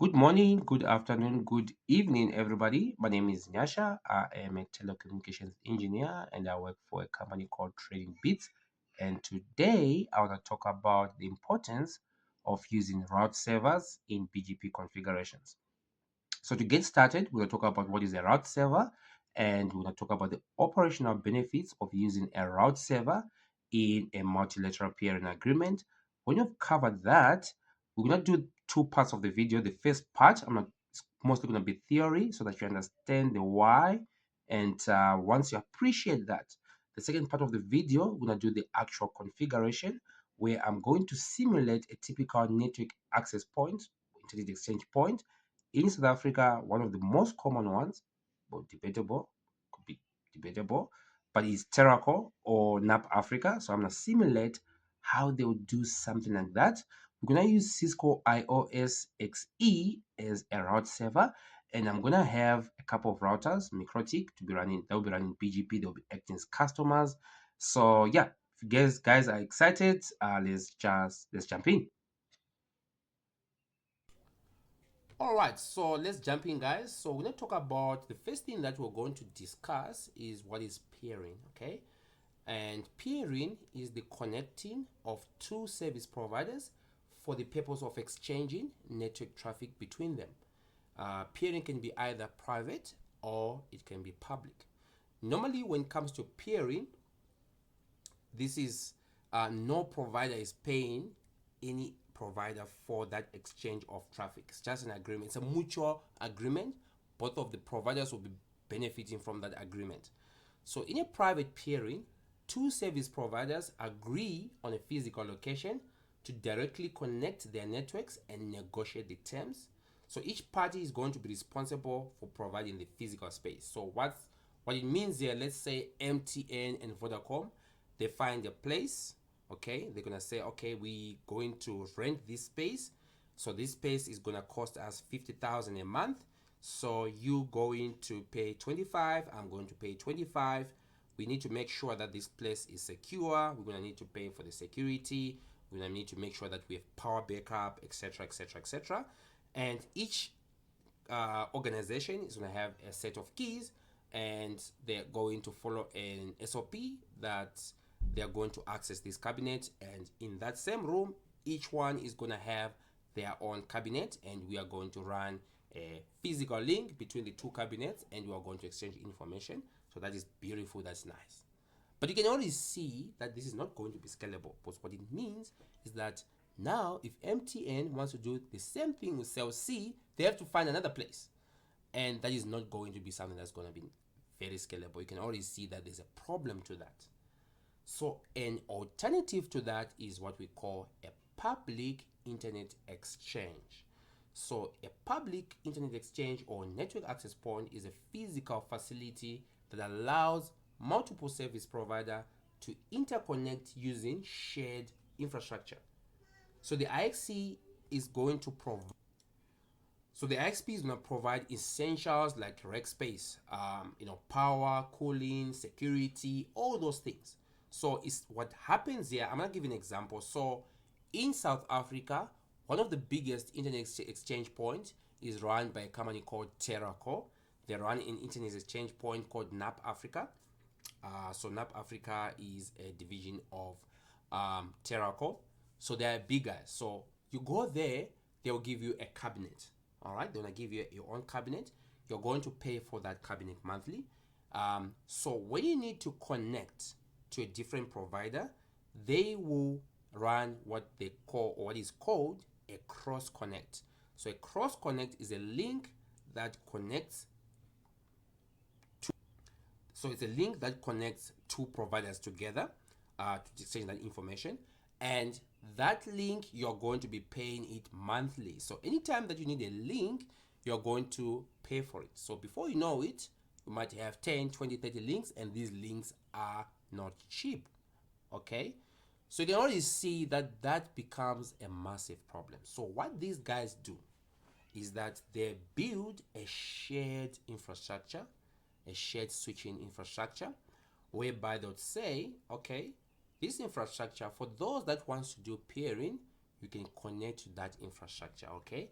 Good morning, good afternoon, good evening, everybody. My name is Nyasha. I am a telecommunications engineer and I work for a company called Trading Bits. And today I want to talk about the importance of using route servers in BGP configurations. So to get started, we're going to talk about what is a route server and we're going to talk about the operational benefits of using a route server in a multilateral peering agreement. When you've covered that, we're going to do two parts of the video. The first part, it's mostly going to be theory so that you understand the why. And once you appreciate that, the second part of the video, we're going to do the actual configuration where I'm going to simulate a typical network access point, internet exchange point in South Africa. One of the most common ones, but debatable, could be debatable, but is Terraco or NAP Africa. So I'm gonna simulate how they would do something like that. We're gonna use Cisco IOS XE as a route server, and I'm gonna have a couple of routers, Mikrotik, to be running. They'll be running BGP. They'll be acting as customers. So yeah, if you guys are excited, let's jump in. All right, so let's jump in, guys. So we're going to talk about the first thing that we're going to discuss is what is peering, okay? And peering is the connecting of two service providers for the purpose of exchanging network traffic between them. Peering can be either private or it can be public. Normally, when it comes to peering, this is no provider is paying any provider for that exchange of traffic. It's just an agreement. It's a mutual agreement. Both of the providers will be benefiting from that agreement. So in a private peering, two service providers agree on a physical location to directly connect their networks and negotiate the terms. So each party is going to be responsible for providing the physical space. So what it means here, let's say MTN and Vodacom, they find a place. Okay, they're gonna say, okay, we going to rent this space. So this space is gonna cost us 50,000 a month. So you going to pay 25. I'm going to pay 25. We need to make sure that this place is secure. We're gonna need to pay for the security. We're gonna need to make sure that we have power backup, etc., etc., etc. And each organization is going to have a set of keys, and they're going to follow an SOP that they're going to access this cabinet. And in that same room, each one is going to have their own cabinet, and we are going to run a physical link between the two cabinets, and we are going to exchange information. So that is beautiful. That's nice. But you can already see that this is not going to be scalable. But what it means is that now, if MTN wants to do the same thing with cell C, they have to find another place. And that is not going to be something that's going to be very scalable. You can already see that there's a problem to that. So, an alternative to that is what we call a public internet exchange. So, a public internet exchange or network access point is a physical facility that allows multiple service providers to interconnect using shared infrastructure. So the IXC is going to provide. So the IXP is going to provide essentials like rack space, power, cooling, security, all those things. So it's what happens here. I'm gonna give you an example. So in South Africa, one of the biggest internet exchange points is run by a company called Terraco. They run an internet exchange point called NAP Africa. So NAP Africa is a division of Terraco. So they're bigger. So you go there, they'll give you a cabinet. All right, they're gonna give you your own cabinet. You're going to pay for that cabinet monthly. So when you need to connect to a different provider, they will run what they call, or what is called, a cross connect. So a cross connect is a link that connects So it's a link that connects two providers together to exchange that information. And that link, you're going to be paying it monthly. So anytime that you need a link, you're going to pay for it. So before you know it, you might have 10, 20, 30 links, and these links are not cheap. Okay? So you can already see that that becomes a massive problem. So what these guys do is that they build a shared infrastructure, a shared switching infrastructure, whereby they'll say, okay, this infrastructure, for those that wants to do peering, you can connect to that infrastructure, okay?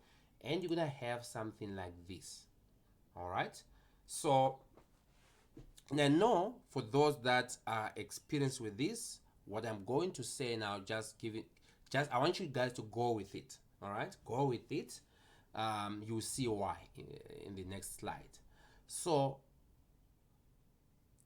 and you're gonna have something like this. All right. So now, know for those that are experienced with this, what I'm going to say now, just give it, just I want you guys to go with it. All right, go with it. You'll see why in the next slide. So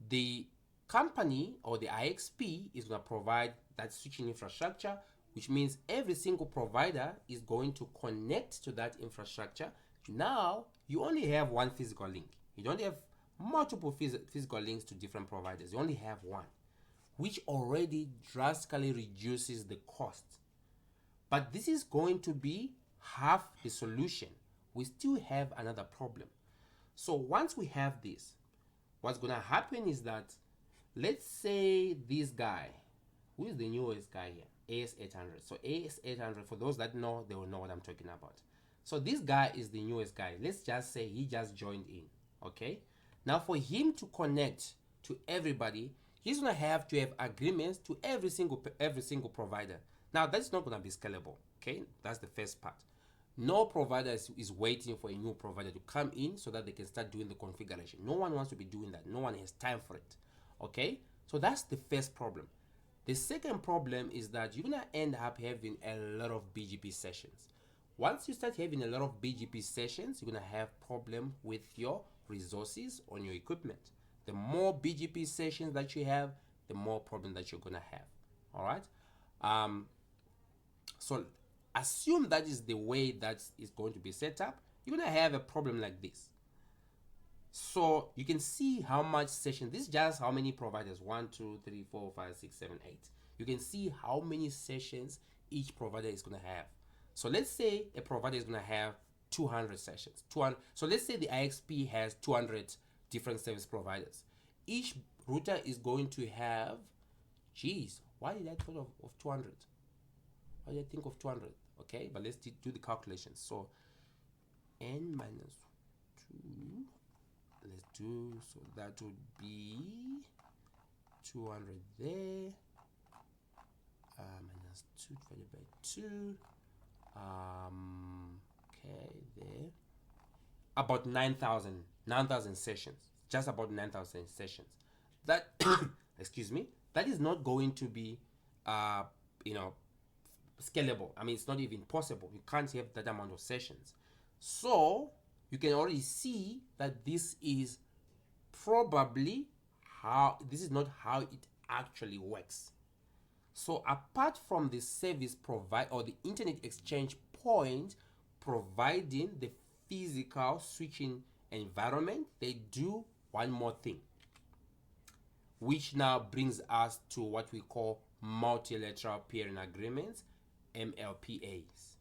the company or the IXP is going to provide that switching infrastructure, which means every single provider is going to connect to that infrastructure. Now you only have one physical link. You don't have multiple physical links to different providers. You only have one, which already drastically reduces the cost. But this is going to be half the solution. We still have another problem. So once we have this, what's going to happen is that, let's say this guy, who is the newest guy here, AS800. So AS800, for those that know, they will know what I'm talking about. So this guy is the newest guy. Let's just say he just joined in. Okay. Now for him to connect to everybody, he's going to have agreements to every single provider. Now that's not going to be scalable. Okay. That's the first part. No provider is waiting for a new provider to come in so that they can start doing the configuration. No one wants to be doing that. No one has time for it. Okay. So that's the first problem. The second problem is that you're going to end up having a lot of BGP sessions. Once you start having a lot of BGP sessions, you're going to have problem with your resources on your equipment. The more BGP sessions that you have, the more problem that you're going to have. All right. So assume that is the way that is going to be set up. You're going to have a problem like this. So you can see how much session. This is just how many providers. 1, 2, 3, 4, 5, 6, 7, 8. You can see how many sessions each provider is going to have. So let's say a provider is going to have 200 sessions. 200. So let's say the IXP has 200 different service providers. Each router is going to have, geez, why did I think of 200? Why did I think of 200? Okay, but let's do the calculations. So n minus 2, let's do, so that would be 200 there, minus 2 divided by 2, okay, there, about 9,000 sessions, just about 9,000 sessions. That excuse me, that is not going to be scalable. I mean, it's not even possible. You can't have that amount of sessions. So you can already see that this is probably this is not how it actually works. So apart from the service provide or the internet exchange point providing the physical switching environment, they do one more thing, which now brings us to what we call multi-lateral peering agreements, MLPAs.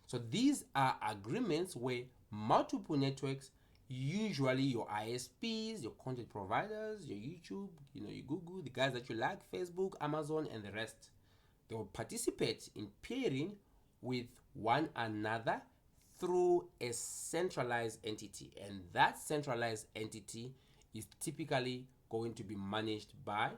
So these are agreements where multiple networks, usually your ISPs, your content providers, your YouTube, your Google, the guys that you like, Facebook, Amazon, and the rest, they will participate in peering with one another through a centralized entity, and that centralized entity is typically going to be managed by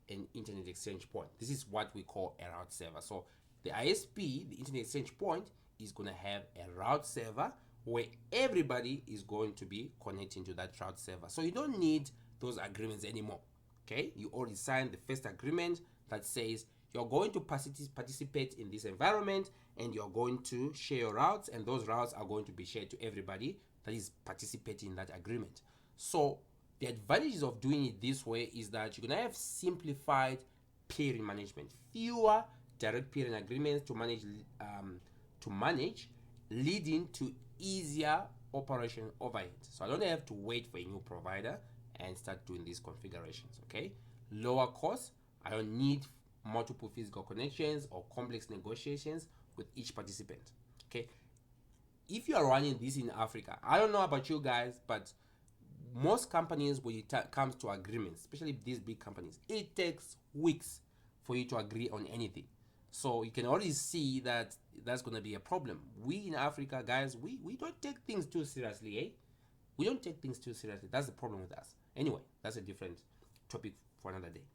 an internet exchange point. This is what we call a route server. So the ISP, the internet exchange point, is going to have a route server where everybody is going to be connecting to that route server. So you don't need those agreements anymore. Okay, you already signed the first agreement that says you're going to participate in this environment and you're going to share your routes, and those routes are going to be shared to everybody that is participating in that agreement. So the advantages of doing it this way is that you're going to have simplified peering management, fewer direct peering agreements to manage, leading to easier operation overhead. So I don't have to wait for a new provider and start doing these configurations. Okay, lower cost. I don't need multiple physical connections or complex negotiations with each participant. Okay, if you are running this in Africa, I don't know about you guys, but most companies, when it comes to agreements, especially these big companies, it takes weeks for you to agree on anything. So you can already see that that's going to be a problem. We in Africa, guys, we don't take things too seriously, eh? We don't take things too seriously. That's the problem with us. Anyway, that's a different topic for another day.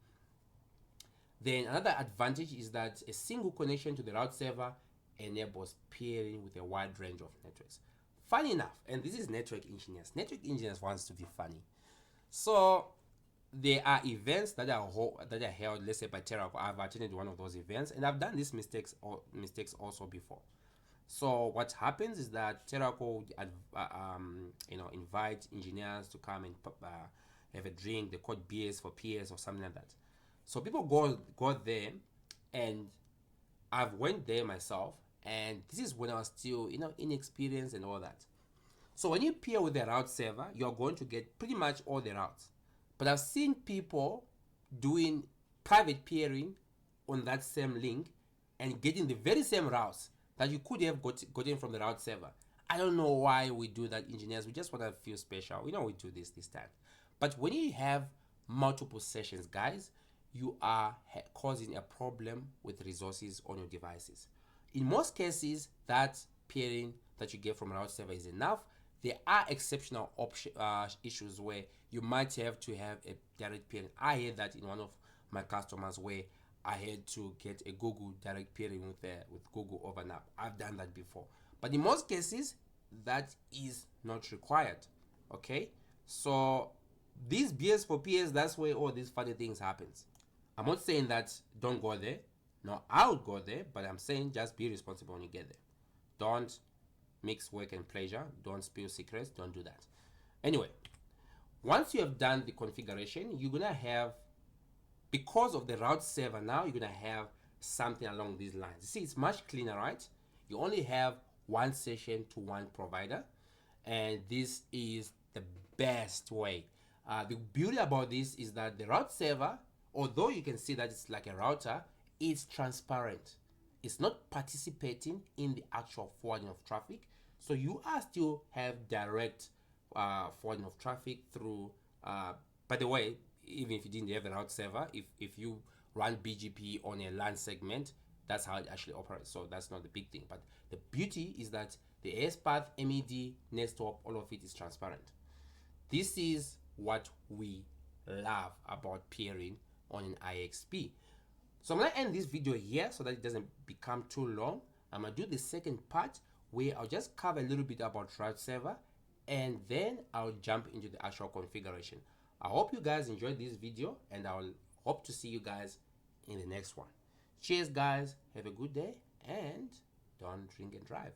Then another advantage is that a single connection to the route server enables peering with a wide range of networks. Funny enough, and this is network engineers. Network engineers wants to be funny. So there are events that are held, let's say by Terraco. I've attended one of those events, and I've done these mistakes also before. So what happens is that Terraco would invite engineers to come and have a drink. They call beers for peers or something like that. So people go there, and I've went there myself, and this is when I was still inexperienced and all that. So when you pair with the route server, you're going to get pretty much all the routes. But I've seen people doing private peering on that same link and getting the very same routes that you could have gotten from the route server. I don't know why we do that, engineers. We just want to feel special. We know we do this time. But when you have multiple sessions, guys, you are causing a problem with resources on your devices. In most cases, that peering that you get from a route server is enough. There are exceptional issues where you might have to have a direct peering. I had that in one of my customers where I had to get a Google direct peering with Google over an app. I've done that before, but in most cases that is not required. Okay, so these BS for PS, that's where all these funny things happens. I'm not saying that don't go there. No, I would go there, but I'm saying just be responsible when you get there. Don't mix work and pleasure. Don't spill secrets. Don't do that. Anyway, once you have done the configuration, you're gonna have, because of the route server now, you're gonna have something along these lines. You see, it's much cleaner, right? You only have one session to one provider, and this is the best way. The beauty about this is that the route server, although you can see that it's like a router, is transparent. It's not participating in the actual forwarding of traffic, so you are still have direct forwarding of traffic through. By the way, even if you didn't have a route server, if you run BGP on a LAN segment, that's how it actually operates. So that's not the big thing. But the beauty is that the ASPath, MED, NetSwap, all of it is transparent. This is what we love about peering on an IXP. So I'm gonna end this video here so that it doesn't become too long. I'm gonna do the second part where I'll just cover a little bit about route server, and then I'll jump into the actual configuration. I hope you guys enjoyed this video, and I'll hope to see you guys in the next one. Cheers, guys. Have a good day, and don't drink and drive.